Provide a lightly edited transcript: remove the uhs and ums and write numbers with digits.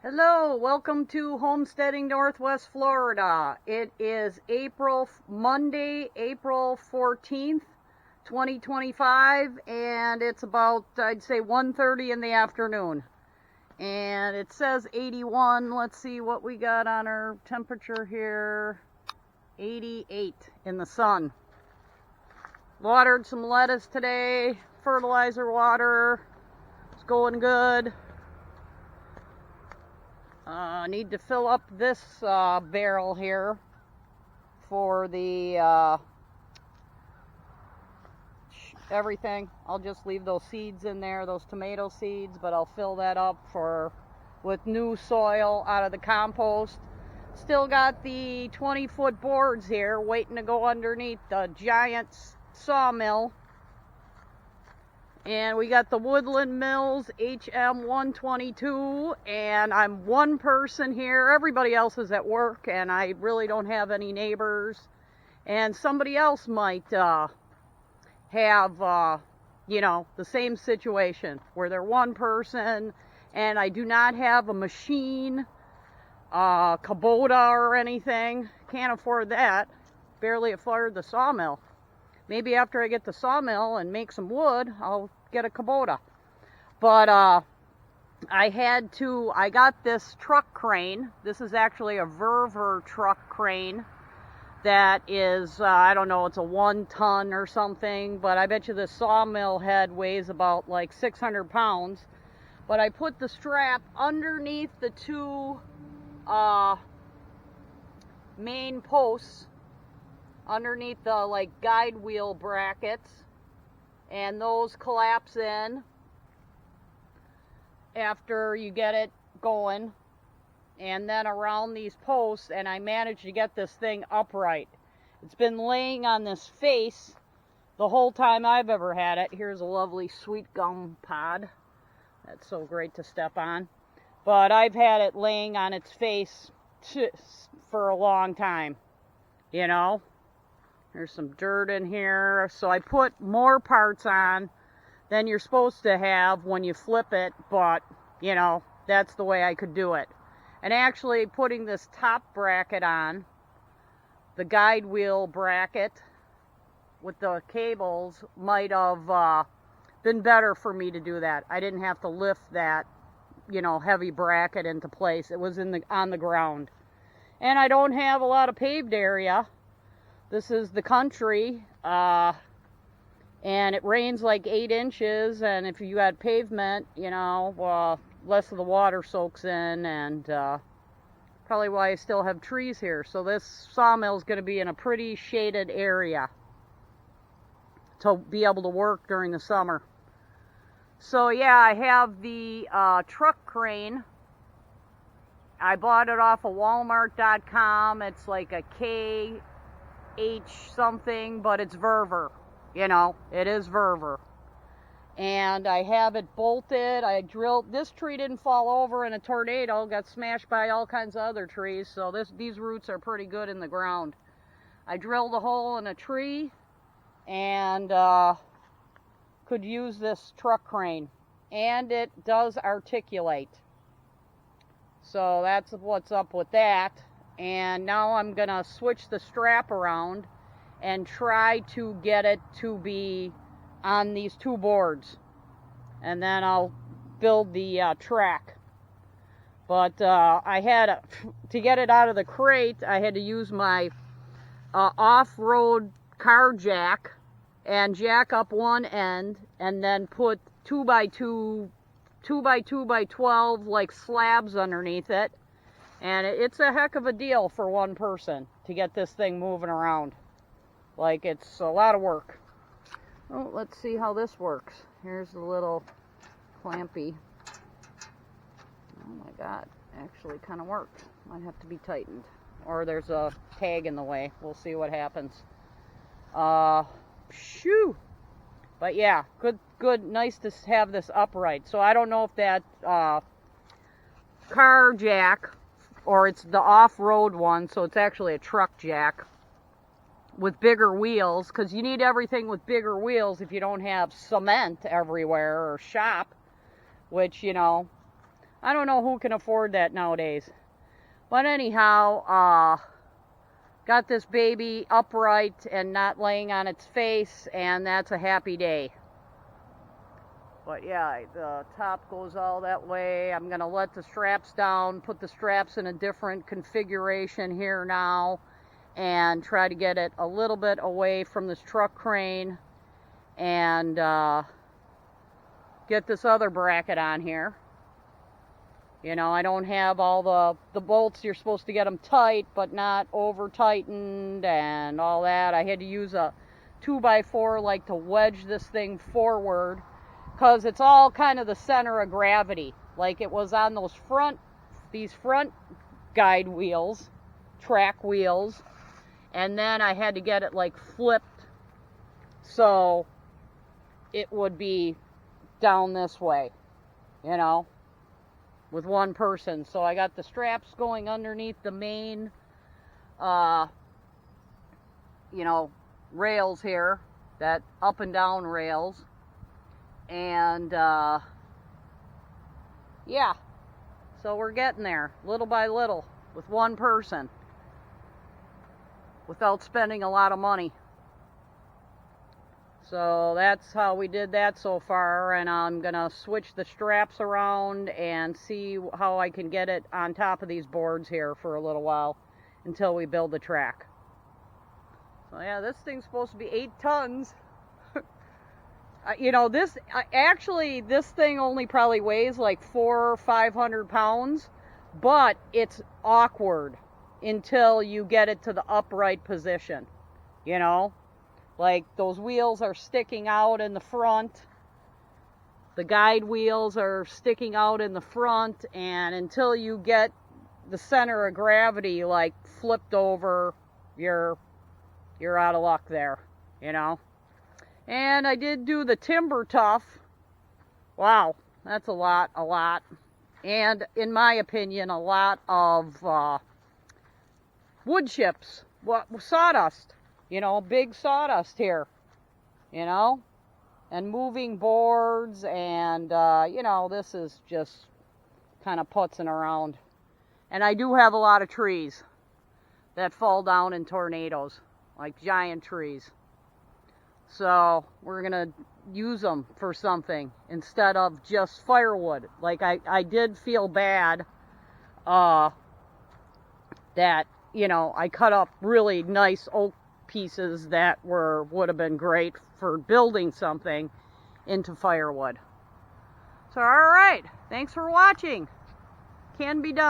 Hello, welcome to Homesteading Northwest Florida. It is Monday, April 14th, 2025, and it's about, I'd say, 1:30 in the afternoon. And it says 81. Let's see what we got on our temperature here. 88 in the sun. Watered some lettuce today, fertilizer water. It's going good. Need to fill up this barrel here for the everything. I'll just leave those seeds in there, those tomato seeds, but I'll fill that up with new soil out of the compost. Still got the 20-foot boards here waiting to go underneath the giant sawmill. And we got the Woodland Mills HM122, and I'm one person here. Everybody else is at work, and I really don't have any neighbors. And somebody else might have, the same situation where they're one person, and I do not have a machine, Kubota or anything. Can't afford that. Barely afford the sawmill. Maybe after I get the sawmill and make some wood, I'll get a Kubota. But I got this truck crane. This is actually a Verver truck crane that is, I don't know, it's a 1 ton or something, but I bet you the sawmill head weighs about like 600 pounds. But I put the strap underneath the two main posts, underneath the guide wheel brackets, and those collapse in after you get it going, and then around these posts, and I managed to get this thing upright. It's been laying on this face the whole time I've ever had it. Here's a lovely sweet gum pod. That's so great to step on. But I've had it laying on its face for a long time, There's some dirt in here, so I put more parts on than you're supposed to have when you flip it, but, that's the way I could do it. And actually putting this top bracket on, the guide wheel bracket with the cables, might have been better for me to do that. I didn't have to lift that, heavy bracket into place. It was on the ground. And I don't have a lot of paved area. This is the country, and it rains like 8 inches, and if you had pavement, less of the water soaks in, and probably why I still have trees here. So this sawmill is going to be in a pretty shaded area to be able to work during the summer. So yeah, I have the truck crane. I bought it off of Walmart.com. It's like a KH something, but it's Verver. It is Verver. And I have it bolted. I drilled. This tree didn't fall over in a tornado. Got smashed by all kinds of other trees. So these roots are pretty good in the ground. I drilled a hole in a tree and could use this truck crane. And it does articulate. So that's what's up with that. And now I'm going to switch the strap around and try to get it to be on these two boards. And then I'll build the track. But to get it out of the crate, I had to use my off-road car jack and jack up one end, and then put 2x2 by 12 slabs underneath it. And it's a heck of a deal for one person to get this thing moving around. It's a lot of work. Oh, let's see how this works. Here's the little clampy. Oh my God, actually kind of worked. Might have to be tightened. Or there's a tag in the way. We'll see what happens. Shoo! But yeah, good, nice to have this upright. So I don't know if that car jack, or it's the off-road one, so it's actually a truck jack with bigger wheels, because you need everything with bigger wheels if you don't have cement everywhere or shop, which, I don't know who can afford that nowadays. But anyhow, got this baby upright and not laying on its face, and that's a happy day. But yeah, the top goes all that way. I'm gonna let the straps down, put the straps in a different configuration here now, and try to get it a little bit away from this truck crane, and get this other bracket on here. You know, I don't have all the bolts. You're supposed to get them tight, but not over tightened and all that. I had to use a 2x4 like to wedge this thing forward, because it's all kind of the center of gravity, like it was on these front guide wheels, track wheels, and then I had to get it like flipped so it would be down this way, you know, with one person. So I got the straps going underneath the main, you know, rails here, that up and down rails. And yeah, so we're getting there little by little with one person without spending a lot of money. So that's how we did that so far, and I'm gonna switch the straps around and see how I can get it on top of these boards here for a little while until we build the track. So yeah, this thing's supposed to be 8 tons. You know, this thing only probably weighs like 400 or 500 pounds, but it's awkward until you get it to the upright position, you know? Like, those wheels are sticking out in the front. The guide wheels are sticking out in the front, and until you get the center of gravity, like, flipped over, you're out of luck there, you know? And I did do the timber tough. Wow, that's a lot. And in my opinion, a lot of wood chips, sawdust, you know, big sawdust here, you know, and moving boards, and you know, this is just kind of putzing around. And I do have a lot of trees that fall down in tornadoes, like giant trees. So we're gonna use them for something instead of just firewood. Like I did feel bad that, you know, I cut up really nice oak pieces that would have been great for building something into firewood. So all right, thanks for watching. Can be done.